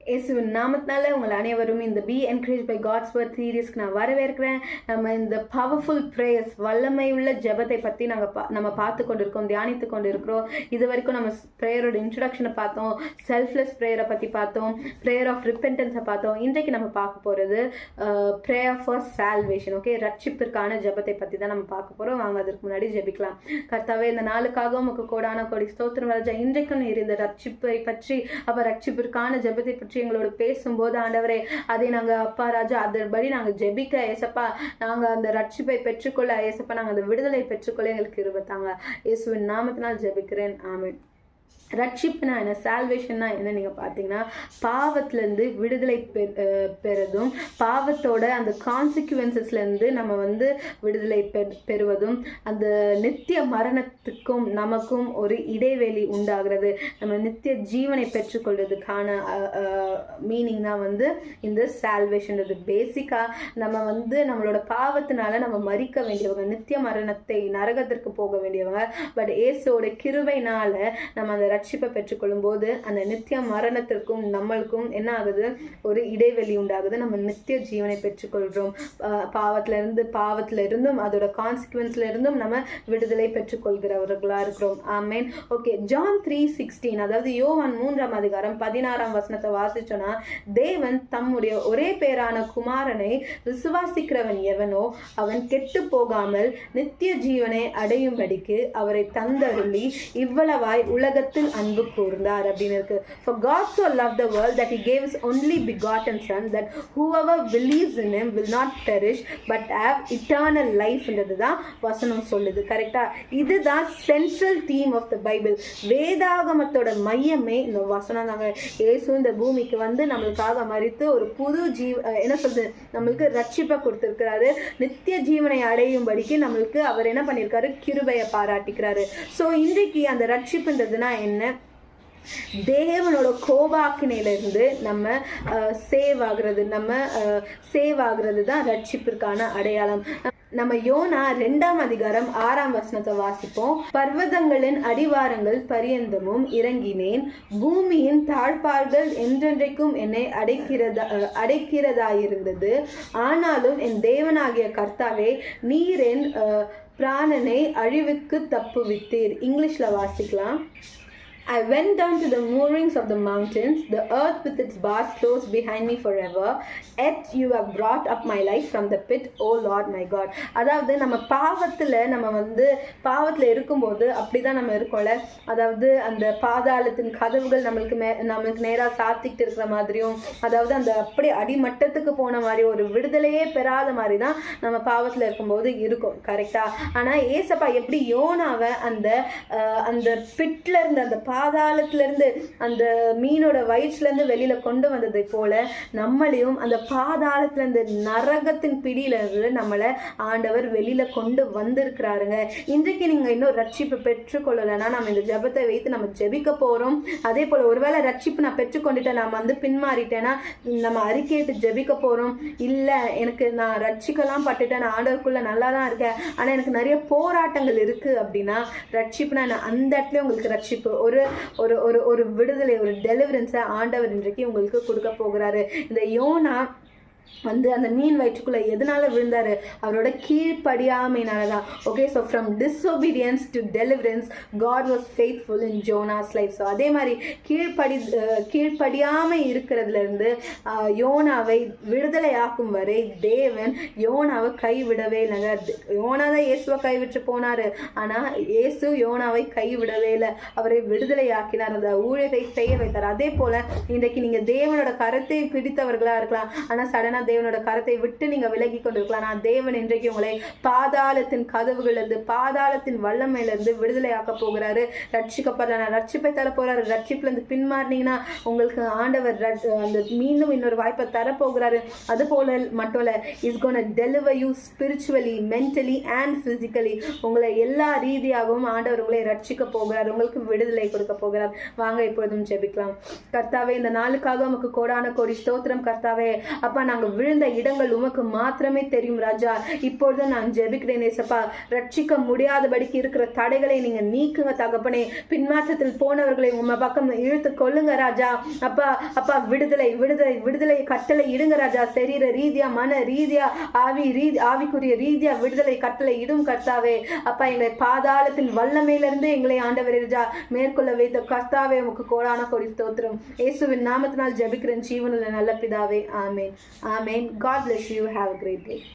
இயேசுவின் நாமத்தினால உங்கள் அனைவரும் இந்த be encourage by God's word சீரீஸ்க்கு நான் வரவேற்கிறேன். நம்ம இந்த பவர்ஃபுல் ப்ரேயர்ஸ், வல்லமை உள்ள ஜெபத்தை பற்றி நம்ம பார்த்து கொண்டு இருக்கோம், தியானித்து கொண்டு இருக்கிறோம். இது வரைக்கும் நம்ம ப்ரேயரோட இன்ட்ரடக்ஷனை பார்த்தோம், செல்ஃப்லெஸ் ப்ரேயரை பற்றி பார்த்தோம், ப்ரேயர் ஆஃப் ரிப்பென்டன்ஸை பார்த்தோம். இன்றைக்கு நம்ம பார்க்க போகிறது ப்ரேயர் ஃபார் சால்வேஷன். ஓகே, ரட்சிப்பிற்கான ஜெபத்தை பற்றி தான் நம்ம பார்க்க போகிறோம். வாங்க அதற்கு முன்னாடி ஜெபிக்கலாம். கர்த்தாவே, இந்த நாளுக்காக உமக்கு கோடான கோடி ஸ்தோத்திரம் ராஜா. இன்றைக்கும் நீர் இந்த ரட்சிப்பை பற்றி, அப்போ ரட்சிப்பிற்கான ஜெபத்தை பற்றி எங்களோட பேசும்போது ஆண்டவரே, அதை நாங்கள் அப்பா ராஜா அதன்படி நாங்கள் ஜெபிக்க ஏசப்பா, நாங்கள் அந்த ரட்சிப்பை பெற்றுக்கொள்ள ஏசப்பா, நாங்கள் அந்த விடுதலை பெற்றுக்கொள்ள எங்களுக்கு இருபத்தாங்க. இயேசுவின் நாமத்தினால் ஜெபிக்கிறேன், ஆமென். ரட்சிப்புனா என்ன, சால்வேஷன்னா என்ன நீங்கள் பார்த்தீங்கன்னா, பாவத்திலேருந்து விடுதலை பெறுவதும், பாவத்தோட அந்த கான்சிக்வன்சஸ்லேருந்து நம்ம விடுதலை பெறுவதும், அந்த நித்திய மரணத்துக்கும் நமக்கும் ஒரு இடைவெளி உண்டாகிறது. நம்ம நித்திய ஜீவனை பெற்றுக்கொள்றதுக்கான மீனிங் தான் இந்த சால்வேஷன்றது. பேசிக்காக நம்ம நம்மளோட பாவத்தினால நம்ம மறிக்க வேண்டியவங்க, நித்திய மரணத்தை நரகத்திற்கு போக வேண்டியவங்க. பட் இயேசுவோட கிருபையினால நம்ம அந்த ரட்சிப்பை பெற்றுக்கொள்ளும் போது அந்த நித்திய மரணத்திற்கும் நம்மளுக்கும் என்ன ஆகுது, ஒரு இடைவெளி உண்டாகுது. நம்ம நித்திய ஜீவனை பெற்றுக்கொள்கிறோம். பாவத்துல இருந்தும் அதோட கான்சிக்வன்ஸ்ல இருந்தும் நம்ம விடுதலை பெற்றுக்கொள்கிறவர்களா இருக்கிறோம். ஆமென். ஓகே, ஜான் 3:16, அதாவது யோவான் 3:16 வாசிச்சோன்னா, தேவன் தம்முடைய ஒரே பேரான குமாரனை விசுவாசிக்கிறவன் எவனோ அவன் கெட்டு போகாமல் நித்திய ஜீவனை அடையும்படிக்கு அவரை தந்தருளி இவ்வளவாய் உலகத்தில் அன்பு கூர்ந்தார் அப்படின்னு இருக்கு. For God so loved the world that he gave his only begotten son, that whoever believes in him will not perish but have eternal life என்றதுதான் வசனம் சொல்லுது. கரெக்டா? இதுதான் central theme of the Bible. வேதாகமத்தோட மையமே இந்த வசனம் தாங்க. இயேசு இந்த பூமிக்கு நம்மளுக்காக மரித்து ஒரு புது என்ன சொல்றது, நம்மளுக்கு ரட்சிப்பை கொடுத்திருக்கிறாரு. நித்திய ஜீவனை அடையும்படிக்கு நம்மளுக்கு அவர் என்ன பண்ணியிருக்காரு, கிருபையை பாராட்டிக்கிறாரு. ஸோ இன்றைக்கு அந்த ரட்சிப்புன்றதுனா என்ன, தேவனோட கோபாக்கினையிலிருந்து நம்ம சேவ் ஆகுறது தான் ரட்சிப்பிற்கான அடையாளம். நம்ம யோனா 2:6 வாசிப்போம். பர்வதங்களின் அடிவாரங்கள் பரியந்தமும் இறங்கினேன், பூமியின் தாழ்பார்கள் என்றென்றைக்கும் என்னை அடைக்கிறதாயிருந்தது. ஆனாலும் என் தேவனாகிய கர்த்தாவே, நீர் என் பிராணனை அழிவுக்கு தப்புவித்தீர். இங்கிலீஷ்ல வாசிக்கலாம். I went down to the moorings of the mountains, the earth with its bars closed behind me forever. Yet you have brought up my life from the pit, O Lord my God. அதாவது நம்ம பாவத்தில் இருக்கும்போது அப்படிதான் நம்ம இருக்கோம்ல. அதாவது அந்த பாதாளத்தின் கதவுகள் நம்மளுக்கு நேராக சாத்திக்கிட்டு இருக்கிற மாதிரியும், அதாவது அந்த அப்படி அடிமட்டத்துக்கு போன மாதிரி ஒரு விடுதலையே பெறாத மாதிரி தான் நம்ம பாவத்தில் இருக்கும்போது இருக்கும். கரெக்டா? ஆனால் ஏசப்பா எப்படி யோனாவை அந்த பிட்ல இருந்து, அந்த பாதாளத்திலிருந்து, அந்த மீனோட வயிற்றுலேருந்து வெளியில கொண்டு வந்ததை போல நம்மளையும் அந்த பாதாளத்திலிருந்து, நரகத்தின் பிடியிலிருந்து நம்மளை ஆண்டவர் வெளியில கொண்டு வந்திருக்கிறாருங்க. இன்றைக்கு நீங்க இன்னும் ரட்சிப்பு பெற்றுக்கொள்ளலைன்னா நம்ம இந்த ஜெபத்தை வைத்து நம்ம ஜெபிக்க போறோம். அதே போல ஒருவேளை ரட்சிப்பு நான் பெற்றுக்கொண்டுட்டேன், நான் பின்மாறிட்டேன்னா நம்ம அறிக்கையிட்டு ஜெபிக்க போறோம். இல்லை, நான் ரட்சிக்கலாம் பட்டுட்டேன், நான் ஆண்டவருக்குள்ள நல்லா தான் இருக்கேன், ஆனா எனக்கு நிறைய போராட்டங்கள் இருக்கு அப்படின்னா, ரட்சிப்புனா அந்த இடத்துல உங்களுக்கு ரட்சிப்பு, ஒரு விடுதலை, ஒரு டெலிவரன்ஸை ஆண்டவர் இன்றைக்கு உங்களுக்கு கொடுக்க போகிறாரு. இந்த யோனா அந்த மீன் வயிற்றுக்குள்ள எதனால விழுந்தாரு, அவரோட கீழ்ப்படியாமையினாலதான். Okay, so from disobedience to deliverance God was faithful in Jonah's life. So அதே மாதிரி கீழ்ப்படியாமை இருக்கிறதுல இருந்து யோனாவை விடுதலையாக்கும் வரை தேவன் யோனாவை கைவிடவே இல்லைங்க. யோனா தான் இயேசுவை கைவிட்டு போனாரு, ஆனா இயேசு யோனாவை கைவிடவே இல்லை, அவரை விடுதலையாக்கினார், அந்த ஊழியத்தை செய்ய வைத்தார். அதே போல இன்றைக்கு நீங்க தேவனோட கரத்தை பிடித்தவர்களா இருக்கலாம், ஆனா சடனா தேவனோட கரத்தை விட்டு நீங்க விலகி கொண்டிருக்கலாம். நான் தேவன் இன்றைக்கு உங்களை பாதாளத்தின் கதவுகளிலிருந்து, பாதாளத்தின் வல்லமையிலிருந்து விடுதலையாக்க போகிறாரு. ரட்சிக்கப்படல, ரட்சிப்பை தர போறாரு. ரட்சிப்புலேருந்து பின்மாறினீங்கன்னா உங்களுக்கு ஆண்டவர் அந்த மீண்டும் இன்னொரு வாய்ப்பை தரப்போகிறாரு. அது போல மட்டும் இல்ல, is gonna deliver you spiritually, mentally and physically. உங்களை எல்லா ரீதியாகவும் ஆண்டவர் உங்களை ரட்சிக்க போகிறார், உங்களுக்கு விடுதலை கொடுக்க போகிறார். வாங்க இப்பொழுதும் ஜெபிக்கலாம். கர்த்தாவே, இந்த நாளுக்காக உமக்கு கோடான கோடி ஸ்தோத்திரம். கர்த்தாவே, அப்பா, நாங்கள் நாங்கள் விழுந்த இடங்கள் உமக்கு மாத்திரமே தெரியும் ராஜா. இப்பொழுது நான் ஜெபிக்கிறேன் ஏசப்பா, ரட்சிக்க முடியாதபடிக்கு இருக்கிற தடைகளை நீங்க நீக்குங்க தகப்பனே. பின்மாற்றத்தில் போனவர்களை உங்க பக்கம் இழுத்து கொள்ளுங்க ராஜா. அப்பா அப்பா, விடுதலை விடுதலை விடுதலை கட்டளை இடுங்க ராஜா. சரீர ரீதியா, மன ரீதியா, ஆவிக்குரிய ரீதியா விடுதலை கட்டளை இடும் கர்த்தாவே. அப்பா, எங்களை பாதாளத்தில் வல்லமையிலிருந்து எங்களை ஆண்டவரே ராஜா மேற்கொள்ள வைத்த கர்த்தாவே, உமக்கு கோடான கோடி ஸ்தோத்திரம். இயேசுவின் நாமத்தினால் ஜெபிக்கிறேன் ஜீவனுள்ள நல்ல பிதாவே. ஆமென். ஆமென். God bless you. Have a great day.